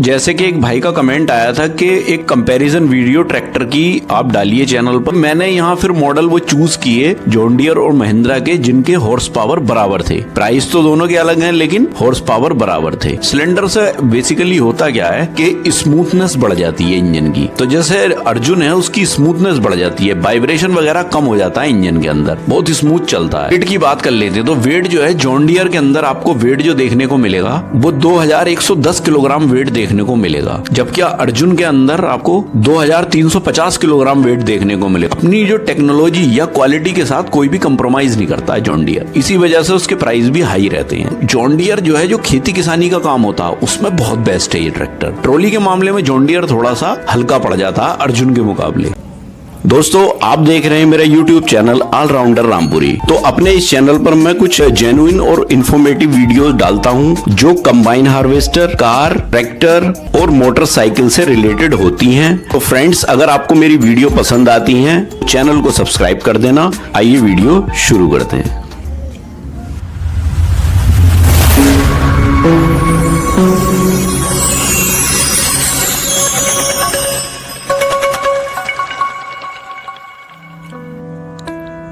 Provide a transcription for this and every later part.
जैसे कि एक भाई का कमेंट आया था कि एक कंपैरिजन वीडियो ट्रैक्टर की आप डालिए चैनल पर। मैंने यहाँ फिर मॉडल वो चूज किए जॉन डियर और महिंद्रा के, जिनके हॉर्स पावर बराबर थे। प्राइस तो दोनों के अलग हैं लेकिन हॉर्स पावर बराबर थे। सिलेंडर से बेसिकली होता क्या है कि स्मूथनेस बढ़ जाती है इंजन की। तो जैसे अर्जुन है उसकी स्मूथनेस बढ़ जाती है, वाइब्रेशन वगैरह कम हो जाता है इंजन के अंदर, बहुत स्मूथ चलता है। वेट की बात कर लेते हैं तो वेट जो है जॉन डियर के अंदर आपको वेट जो देखने को मिलेगा वो 2110 किलोग्राम वेट देखने को मिलेगा, जबकि अर्जुन के अंदर आपको 2350 किलोग्राम वेट देखने को मिलेगा। अपनी जो टेक्नोलॉजी या क्वालिटी के साथ कोई भी कंप्रोमाइज नहीं करता है जॉन डियर, इसी वजह से उसके प्राइस भी हाई रहते हैं। जॉन डियर जो है जो खेती किसानी का काम होता है उसमें बहुत बेस्ट है ये ट्रैक्टर। ट्रॉली के मामले में जॉन डियर थोड़ा सा हल्का पड़ जाता है अर्जुन के मुकाबले। दोस्तों आप देख रहे हैं मेरा YouTube चैनल ऑलराउंडर रामपुरी। तो अपने इस चैनल पर मैं कुछ जेन्युइन और इंफॉर्मेटिव वीडियोस डालता हूं जो कंबाइन हार्वेस्टर, कार, ट्रैक्टर और मोटरसाइकिल से रिलेटेड होती हैं। तो फ्रेंड्स अगर आपको मेरी वीडियो पसंद आती हैं तो चैनल को सब्सक्राइब कर देना। आइए वीडियो शुरू करते हैं।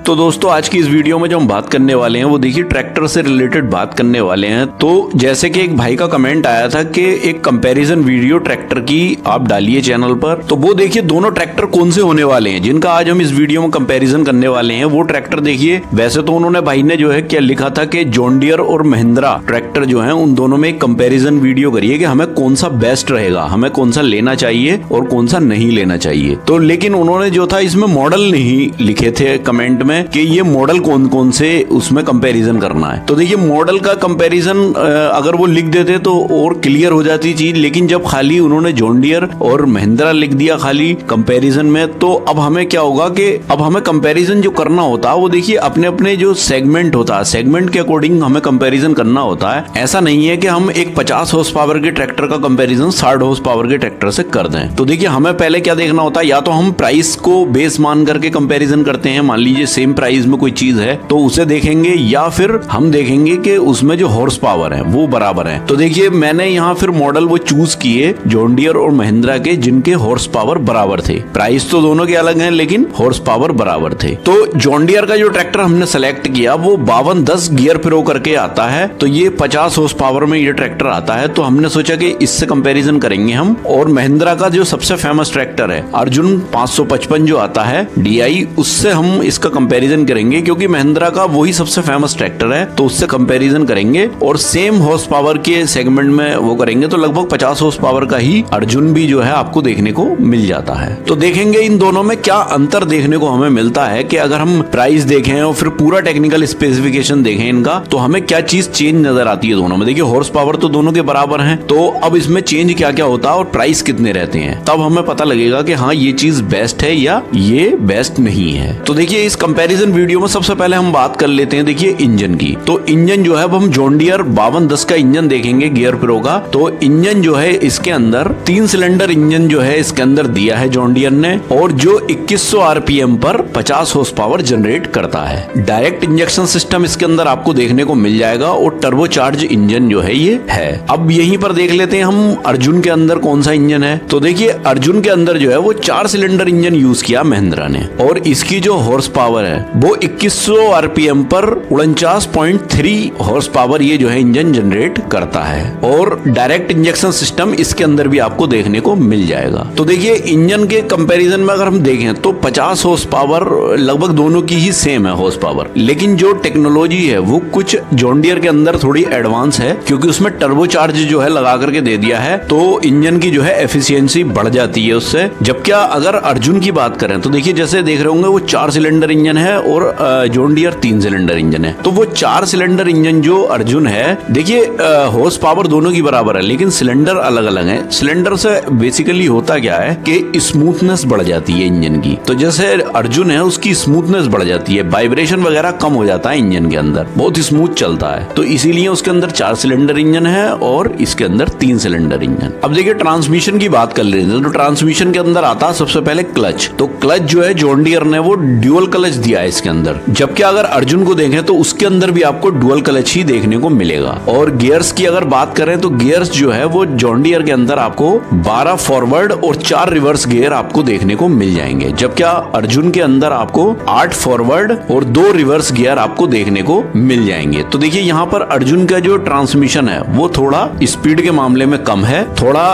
तो दोस्तों आज की इस वीडियो में जो हम बात करने वाले हैं वो देखिए ट्रैक्टर से रिलेटेड बात करने वाले हैं। तो जैसे कि एक भाई का कमेंट आया था कि एक कंपैरिजन वीडियो ट्रैक्टर की आप डालिए चैनल पर। तो वो देखिए दोनों ट्रैक्टर कौन से होने वाले हैं जिनका आज हम इस वीडियो में कंपैरिजन करने वाले हैं। वो ट्रैक्टर देखिए, वैसे तो उन्होंने भाई ने जो है क्या लिखा था कि जॉन डियर और महिंद्रा ट्रैक्टर जो है उन दोनों में एक कंपेरिजन वीडियो करिए कि हमें कौन सा बेस्ट रहेगा, हमें कौन सा लेना चाहिए और कौन सा नहीं लेना चाहिए। तो लेकिन उन्होंने जो था इसमें मॉडल नहीं लिखे थे कमेंट में कि ये मॉडल कौन कौन से उसमें कंपैरिजन करना है। तो देखिए मॉडल का कंपैरिजन अगर वो लिख देते तो और क्लियर हो जाती चीज, लेकिन जब खाली उन्होंने जॉन डियर और महिंद्रा लिख दिया खाली कंपैरिजन में, तो अब हमें क्या होगा कि अब हमें कंपैरिजन जो करना होता है वो देखिए अपने अपने जो सेगमेंट होता है, सेगमेंट के अकॉर्डिंग हमें कंपैरिजन करना होता है। ऐसा नहीं है कि हम एक 50 हॉर्स पावर के ट्रैक्टर का कंपैरिजन 60 हॉर्स पावर के ट्रैक्टर से कर दें। तो देखिए हमें पहले क्या देखना होता है, या तो हम प्राइस को बेस मान करके कंपैरिजन करते हैं। मान लीजिए सेम प्राइस में कोई चीज है तो उसे देखेंगे, या फिर हम देखेंगे कि उसमें जो हॉर्स पावर है वो बराबर है। तो देखिए मैंने यहाँ फिर मॉडल वो चूज किए जॉन डियर और महिंद्रा के जिनके हॉर्स पावर बराबर थे। प्राइस तो दोनों के अलग हैं लेकिन हॉर्स पावर बराबर थे। तो जॉन डियर का जो ट्रैक्टर हमने सेलेक्ट किया वो 5210 गियर प्रो करके आता है। तो ये 50 हॉर्स पावर में ये ट्रैक्टर आता है। तो हमने सोचा कि इससे कंपैरिजन करेंगे हम। और महिंद्रा का जो सबसे फेमस ट्रैक्टर है अर्जुन 555 जो आता है DI, उससे हम इसका कंपैरिजन करेंगे क्योंकि महिंद्रा का वही सबसे फेमस ट्रैक्टर है। तो उससे कंपैरिजन करेंगे और सेम हॉर्स पावर के सेगमेंट में वो करेंगे। तो लगभग 50 हॉर्स पावर का ही अर्जुन भी जो है आपको देखने को मिल जाता है। तो देखेंगे इन दोनों में क्या अंतर देखने को हमें मिलता है कि अगर हम प्राइस देखें और फिर पूरा टेक्निकल स्पेसिफिकेशन देखें इनका, तो हमें क्या चीज चेंज नजर आती है दोनों में। देखिए हॉर्स पावर तो दोनों के बराबर है, तो अब इसमें चेंज क्या क्या होता है और प्राइस कितने रहते हैं, तब हमें पता लगेगा कि हाँ ये चीज बेस्ट है या ये बेस्ट नहीं है। तो देखिए इस कंपैरिजन वीडियो में सबसे पहले हम बात कर लेते हैं देखिए इंजन की। तो इंजन जो है अब हम जॉन डियर 5210 का इंजन देखेंगे गियर प्रो का। तो इंजन जो है इसके अंदर 3 सिलेंडर इंजन जो है इसके अंदर दिया है जॉन डियर ने, और जो 2100 आरपीएम पर 50 हॉर्स पावर जनरेट करता है। डायरेक्ट इंजेक्शन सिस्टम इसके अंदर आपको देखने को मिल जाएगा और टर्बोचार्ज इंजन जो है ये है। अब यहीं पर देख लेते हैं हम अर्जुन के अंदर कौन सा इंजन है। तो देखिए अर्जुन के अंदर जो है वो 4 सिलेंडर इंजन यूज किया महिंद्रा ने, और इसकी जो हॉर्स पावर है वो 2100 आरपीएम पर 49.3 हॉर्स पावर ये जो है इंजन जनरेट करता है। और डायरेक्ट इंजेक्शन सिस्टम इसके अंदर भी आपको देखने को मिल जाएगा। तो देखिए इंजन के कंपैरिजन में अगर हम देखें तो 50 हॉर्स पावर लगभग दोनों की ही सेम है हॉर्स पावर, लेकिन जो टेक्नोलॉजी है वो कुछ जॉन डियर के अंदर थोड़ी एडवांस है क्योंकि उसमें टर्बोचार्ज जो है लगा करके दे दिया है। तो इंजन की जो है एफिशिएंसी बढ़ जाती है उससे। जबकि अगर अर्जुन की बात करें तो देखिए जैसे देख रहे होंगे वो 4 सिलेंडर इंजन है और जॉन डियर 3 सिलेंडर इंजन है। तो वो 4 सिलेंडर इंजन जो अर्जुन है देखिए हॉर्स पावर दोनों की बराबर है लेकिन सिलेंडर अलग अलग है। सिलेंडर से बेसिकली होता क्या है कि स्मूथनेस बढ़ जाती है इंजन की। तो जैसे अर्जुन है उसकी स्मूथनेस बढ़ जाती है, वाइब्रेशन वगैरह कम हो जाता है इंजन के अंदर, बहुत स्मूथ चलता है। तो इसीलिए उसके अंदर 4 सिलेंडर इंजन है और इसके अंदर 3 सिलेंडर इंजन। अब देखिए ट्रांसमिशन की बात कर लेते हैं। तो ट्रांसमिशन के अंदर आता है सबसे पहले क्लच। तो क्लच जो है जॉन डियर ने वो ड्यूअल क्लच दिया है इसके अंदर। जबकि अगर अर्जुन को देखें तो उसके अंदर भी आपको डुअल क्लच ही देखने को मिलेगा। और गियर्स की अगर बात करें तो गियर्स जो है वो जॉन डियर के अंदर आपको 12 फॉरवर्ड और 4 रिवर्स गियर आपको देखने को मिल जाएंगे। जबकि अर्जुन के अंदर आपको 8 फॉरवर्ड और 2 रिवर्स गियर आपको देखने को मिल जाएंगे। तो देखिए यहाँ पर अर्जुन का जो ट्रांसमिशन है वो थोड़ा स्पीड के मामले में कम है, थोड़ा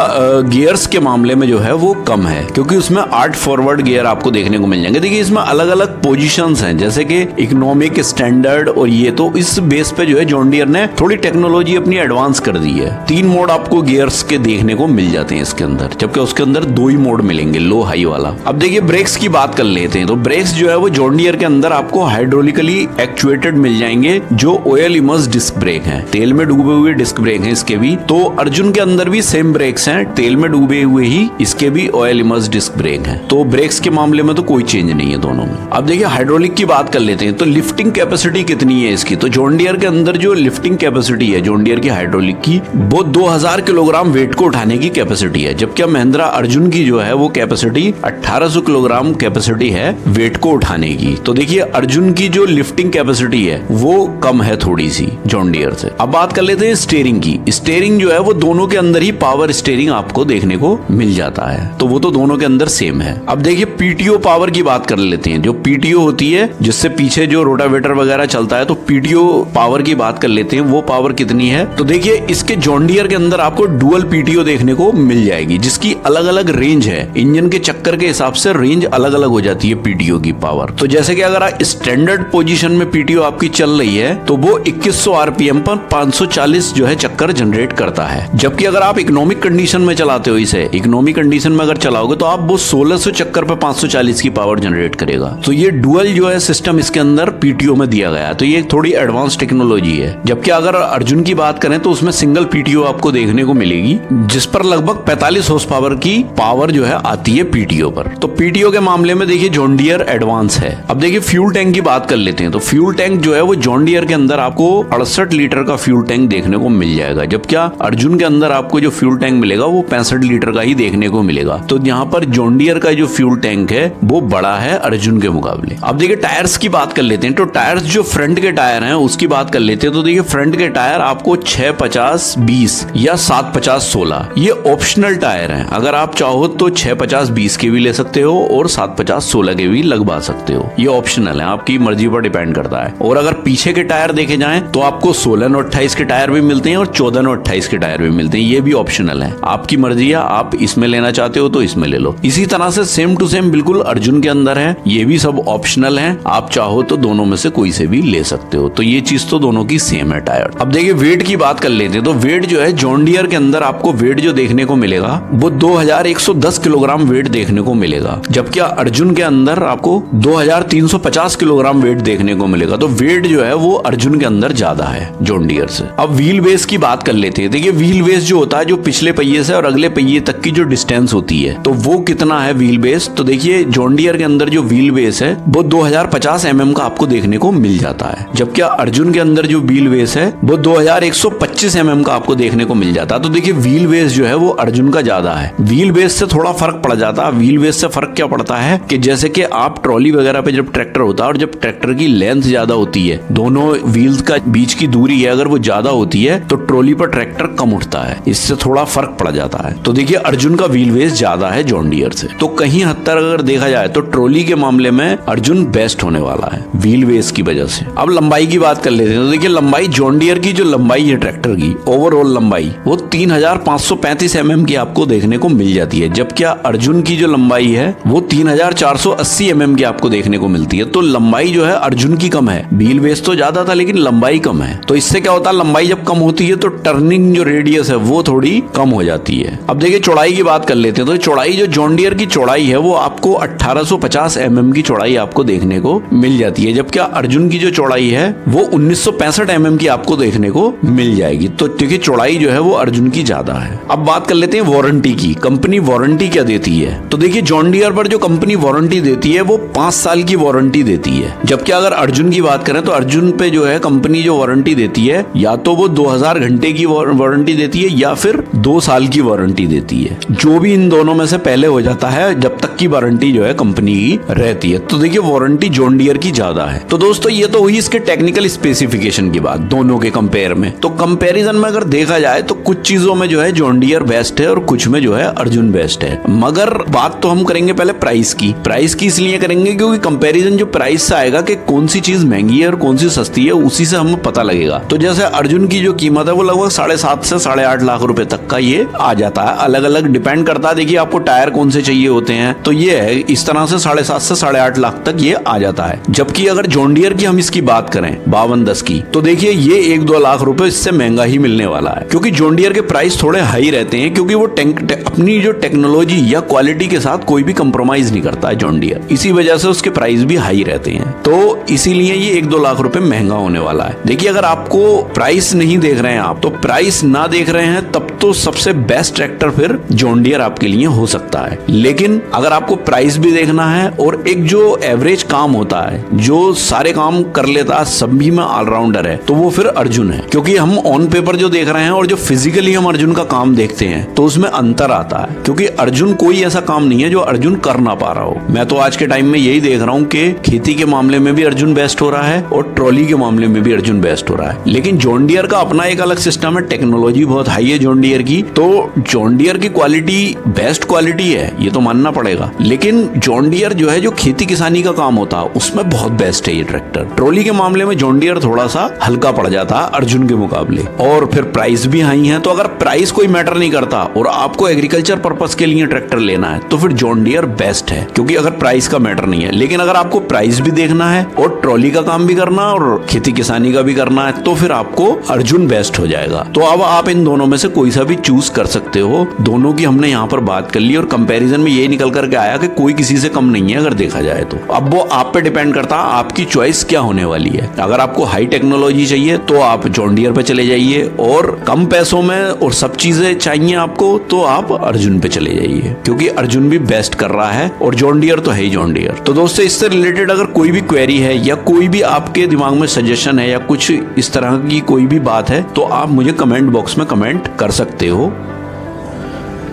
गियर्स के मामले में जो है वो कम है, क्योंकि उसमें 8 फॉरवर्ड गियर आपको देखने को मिल जाएंगे। देखिए इसमें अलग अलग पोजीशंस हैं, जैसे कि इकोनॉमिक, स्टैंडर्ड और ये, तो इस बेस पे जो है जॉन डियर ने थोड़ी टेक्नोलॉजी अपनी एडवांस कर दी है। 3 मोड आपको गियर्स के देखने को मिल जाते हैं इसके अंदर, जबकि उसके अंदर 2 ही मोड मिलेंगे, लो हाई वाला। अब देखिए ब्रेक्स की बात कर लेते हैं। तो ब्रेक्स जो है वो जॉन डियर के अंदर आपको हाइड्रोलिकली एक्चुएटेड मिल जाएंगे, जो ऑयल इमर्स डिस्क ब्रेक हैं, तेल में डूबे हुए डिस्क ब्रेक हैं इसके भी। तो अर्जुन के अंदर भी सेम ब्रेक्स हैं, तेल में डूबे हुए ही इसके भी ऑयल इमर्स डिस्क ब्रेक हैं। तो ब्रेक्स के मामले में तो कोई चेंज नहीं है दोनों में। अब देखिए हाइड्रोलिक की बात कर लेते हैं। तो लिफ्टिंग कैपेसिटी कितनी है इसकी? तो जॉन डियर के अंदर जो लिफ्टिंग कैपेसिटी है जॉन डियर की हाइड्रोलिक की, वो 2000 किलोग्राम वेट को उठाने की कैपेसिटी है। जबकि महिंद्रा अर्जुन की जो है वो कैपेसिटी 1800 किलोग्राम कैपेसिटी है वेट को उठाने की। तो देखिए अर्जुन की जो लिफ्टिंग कैपेसिटी है वो कम है थोड़ी सी जॉन डियर से। अब बात कर लेते हैं स्टीयरिंग की। स्टीयरिंग जो है वो दोनों के अंदर ही पावर स्टीयरिंग आपको देखने को मिल जाता है, तो वो तो दोनों के अंदर सेम है। अब देखिए पीटीओ पावर की बात कर लेते हैं। जो पीटीओ होती है जिससे पीछे जो रोटावेटर वगैरह चलता है, तो पीटीओ पावर की बात कर लेते हैं, वो पावर कितनी है? तो देखिए इसके जॉन डियर के अंदर आपको डुअल पीटीओ देखने को मिल जाएगी, जिसकी अलग अलग रेंज है। इंजन के चक्कर के हिसाब से रेंज अलग अलग हो जाती है पीटीओ की पावर। तो जैसे कि अगर स्टैंडर्ड पोजीशन में पीटीओ आपकी चल रही है तो वो 2100 आरपीएम पर 540 जो है चक्कर जनरेट करता है। जबकि अगर आप इकोनॉमिक कंडीशन में चलाते हो इसे, इकोनॉमिक कंडीशन में अगर चलाओगे तो आप वो 1600 चक्कर पर 540 की पावर जनरेट करेगा। तो ये डुअल जो है सिस्टम इसके अंदर पीटीओ में दिया गया है, तो ये थोड़ी एडवांस टेक्नोलॉजी है। जबकि अगर अर्जुन की बात करें तो उसमें सिंगल पीटीओ आपको देखने को मिलेगी, जिस पर लगभग 45 हॉर्स पावर की पावर जो है आती है पीटीओ पर। तो पीटीओ के मामले में देखिए जॉन डियर एडवांस है। अब देखिए फ्यूल टैंक की बात कर लेते हैं। तो फ्यूल टैंक जो है वो जॉन डियर के अंदर आपको 68 लीटर का फ्यूल टैंक देखने को मिल जाएगा। जबकि अर्जुन के अंदर आपको जो फ्यूल टैंक मिलेगा वो 65 लीटर का ही देखने को मिलेगा। तो यहाँ पर जॉन डियर का जो फ्यूल टैंक है वो बड़ा है अर्जुन के मुकाबले। अब देखिए टायर्स की बात कर लेते हैं। तो टायर्स जो फ्रंट के टायर हैं उसकी बात कर लेते हैं। तो देखिए फ्रंट के टायर आपको 650-20 या 750-16 ये ऑप्शनल टायर हैं। अगर आप चाहो तो 650-20 के भी ले सकते हो और 750-16 के भी लगवा सकते हो, ये ऑप्शनल है, आपकी मर्जी पर डिपेंड करता है। और अगर पीछे के टायर देखे जाएं तो आपको 16 और 28 के टायर भी मिलते हैं और 14 और 28 के टायर भी मिलते हैं, ये भी ऑप्शनल है, आपकी मर्जी है। आप इसमें लेना चाहते हो तो इसमें ले लो। इसी तरह से सेम टू सेम बिल्कुल अर्जुन के अंदर है, ये भी सब ऑप्शनल है, आप चाहो तो दोनों में से कोई से भी ले सकते हो। तो ये चीज तो दोनों की सेम है टायर। अब देखिए वेट की बात कर लेते हैं। तो वेट जो है जॉन डियर के अंदर आपको वेट जो देखने को मिलेगा वो 2110 किलोग्राम वेट देखने को मिलेगा। जबकि अर्जुन के अंदर आपको 2350 किलोग्राम वेट देखने को मिलेगा। तो वेट जो है वो अर्जुन के अंदर ज्यादा है जॉन डियर से। अब व्हील बेस की बात कर लेते हैं। देखिए व्हील बेस जो होता है, जो पिछले पहिए से और अगले पहिए तक की जो डिस्टेंस होती है, तो वो कितना है व्हील बेस? तो देखिए जॉन डियर के अंदर जो व्हील बेस है वो 2050 mm का आपको देखने को मिल जाता है। जबकि अर्जुन के अंदर जो व्हील बेस है वो 2125 mm का आपको देखने को मिल जाता है। तो देखिए व्हील बेस जो है वो अर्जुन का ज्यादा है। व्हील बेस से थोड़ा फर्क पड़ जाता है। व्हील बेस से फर्क क्या पड़ता है कि जैसे कि आप ट्रॉली वगैरह पे जब ट्रैक्टर होता है और जब ट्रैक्टर की लेंथ ज्यादा होती है, दोनों व्हील्स का बीच की दूरी है अगर वो ज्यादा होती है तो ट्रॉली पर ट्रैक्टर कम उठता है, इससे थोड़ा फर्क पड़ जाता है। तो देखिए अर्जुन का व्हील बेस ज्यादा है जॉन डियर से। तो कहीं हद तक अगर देखा जाए तो ट्रॉली के मामले में अर्जुन बेस्ट होने वाला है व्हील बेस की वजह से। अब लंबाई की बात कर लेते हैं। तो देखिए लंबाई जॉन डियर की जो लंबाई है ट्रैक्टर की ओवरऑल लंबाई वो 3535 mm की आपको देखने को मिल जाती है। जबकि अर्जुन की जो लंबाई है वो 3480 mm की आपको देखने को मिलती है। तो लंबाई जो है अर्जुन की कम है, व्हील बेस तो ज्यादा था लेकिन लंबाई कम है। तो इससे क्या होता है, लंबाई जब कम होती है तो टर्निंग जो रेडियस है वो थोड़ी कम हो जाती है। अब देखिए चौड़ाई की बात कर लेते हैं। तो चौड़ाई जो जॉन डियर की चौड़ाई है वो आपको 1850 mm की चौड़ाई आपको देखने को मिल जाती है। जबकि अर्जुन की जो चौड़ाई है वो 1965 mm की आपको देखने को मिल जाएगी। तो देखिए चौड़ाई जो है वो अर्जुन अर्जुन की ज्यादा है। अब बात कर लेते हैं वारंटी की। कंपनी वारंटी क्या देती है? तो देखिए, जॉन डियर पर जो कंपनी वारंटी देती है वो 5 साल की वारंटी देती है। जबकि अगर अर्जुन की बात करें तो अर्जुन पे जो है कंपनी जो वारंटी देती है या तो वो 2000 घंटे की वारंटी देती है या फिर 2 साल की वारंटी देती है। जो भी इन दोनों में से पहले हो जाता है, जब तक की वारंटी जो है कंपनी की रहती है। तो देखिए, वारंटी जॉन डियर की ज्यादा है। तो दोस्तों, ये तो हुई इसके टेक्निकल स्पेसिफिकेशन की बात दोनों के कंपेयर में। तो कंपैरिजन में अगर देखा जाए तो कुछ चीजों में जो है जॉन डियर बेस्ट है और कुछ में जो है अर्जुन बेस्ट है। मगर बात तो हम करेंगे पहले प्राइस की। प्राइस की इसलिए करेंगे क्योंकि कंपैरिजन जो प्राइस से आएगा कि कौन सी चीज महंगी है और कौन सी सस्ती है, उसी से हमें पता लगेगा। तो जैसे अर्जुन की जो कीमत है वो लगभग 7.5 से 8.5 लाख रुपए तक का ये आ जाता है। अलग अलग डिपेंड करता है, देखिए आपको टायर कौन से चाहिए होते हैं। तो ये है, इस तरह से 7.5 से 8.5 लाख तक ये आ जाता है। जबकि अगर जॉन डियर की हम इसकी बात करें 5210 की, तो देखिए ये 1-2 लाख रुपए इससे महंगा ही मिलने वाला है। क्योंकि जॉन डियर के प्राइस थोड़े हाई रहते हैं, क्योंकि वो अपनी जो टेक्नोलॉजी या क्वालिटी के साथ कोई भी कंप्रोमाइज नहीं करता है जॉन डियर। इसी वजह से उसके प्राइस भी हाई रहते हैं। तो इसीलिए ये 1-2 लाख रुपए महंगा होने वाला है। देखिए, अगर आपको प्राइस नहीं देख रहे हैं आप, तो प्राइस ना देख रहे हैं, तब तो सबसे बेस्ट ट्रैक्टर फिर जॉन डियर आपके लिए हो सकता है। लेकिन अगर आपको प्राइस भी देखना है और एक जो एवरेज काम होता है, जो सारे काम कर लेता है, सभी में ऑलराउंडर है, तो वो फिर अर्जुन है। क्योंकि हम ऑन पेपर जो देख रहे हैं और जो फिजिकली हम अर्जुन का काम देखते हैं, तो उसमें अंतर आता है। क्योंकि अर्जुन कोई ऐसा काम नहीं है जो अर्जुन कर ना पा रहा हो। मैं तो आज के टाइम में यही देख रहा हूँ कि खेती के मामले में भी अर्जुन बेस्ट हो रहा है और ट्रॉली के मामले में भी अर्जुन बेस्ट हो रहा है। लेकिन जॉन डियर का अपना एक अलग सिस्टम है, टेक्नोलॉजी बहुत हाई है जॉन डियर की। तो जॉन डियर की क्वालिटी बेस्ट क्वालिटी है, ये तो मानना पड़ेगा। लेकिन जॉन डियर जो है, जो खेती किसानी का काम होता है, उसमें बहुत बेस्ट है ये ट्रैक्टर। ट्रॉली के मामले में जॉन डियर थोड़ा सा हल्का पड़ जाता है अर्जुन के मुकाबले, और फिर प्राइस भी हाई है। तो अगर प्राइस कोई मैटर नहीं करता और आपको एग्रीकल्चर पर्पस के लिए ट्रैक्टर लेना है, तो फिर जॉन डियर बेस्ट है, क्योंकि अगर प्राइस का मैटर नहीं है। लेकिन अगर आपको प्राइस भी देखना है और ट्रॉली का काम भी करना है और खेती किसानी का भी करना है, तो फिर आपको अर्जुन बेस्ट हो जाएगा। तो अब आप इन दोनों में से कोई सा भी चूज कर सकते हो। दोनों की हमने यहाँ पर बात कर ली और कंपैरिजन में ये निकल करके आया कि कोई किसी से कम नहीं है अगर देखा जाए तो। अब वो आप पे डिपेंड करता है आपकी चॉइस क्या होने वाली है। अगर आपको हाई टेक्नोलॉजी चाहिए तो आप जॉन डियर पे चले जाइए, और कम पैसों में और सब चीजें चाहिए आपको तो आप अर्जुन पे चले जाइए, क्योंकि अर्जुन भी बेस्ट कर रहा है और जॉन डियर तो है ही जॉन डियर। तो दोस्तों, इससे रिलेटेड अगर कोई भी क्वेरी है या कोई भी आपके दिमाग में सजेशन है या कुछ इस तरह की कोई भी बात है, तो आप मुझे कमेंट बॉक्स में कमेंट कर सकते हो।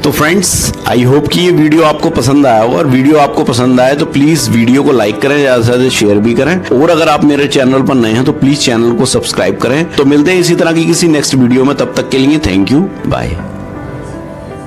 तो फ्रेंड्स, आई होप कि ये वीडियो आपको पसंद आया हो, और वीडियो आपको पसंद आए तो प्लीज वीडियो को लाइक करें, ज्यादा से ज्यादा शेयर भी करें, और अगर आप मेरे चैनल पर नए हैं तो प्लीज चैनल को सब्सक्राइब करें। तो मिलते हैं इसी तरह की किसी नेक्स्ट वीडियो में, तब तक के लिए थैंक यू, बाय।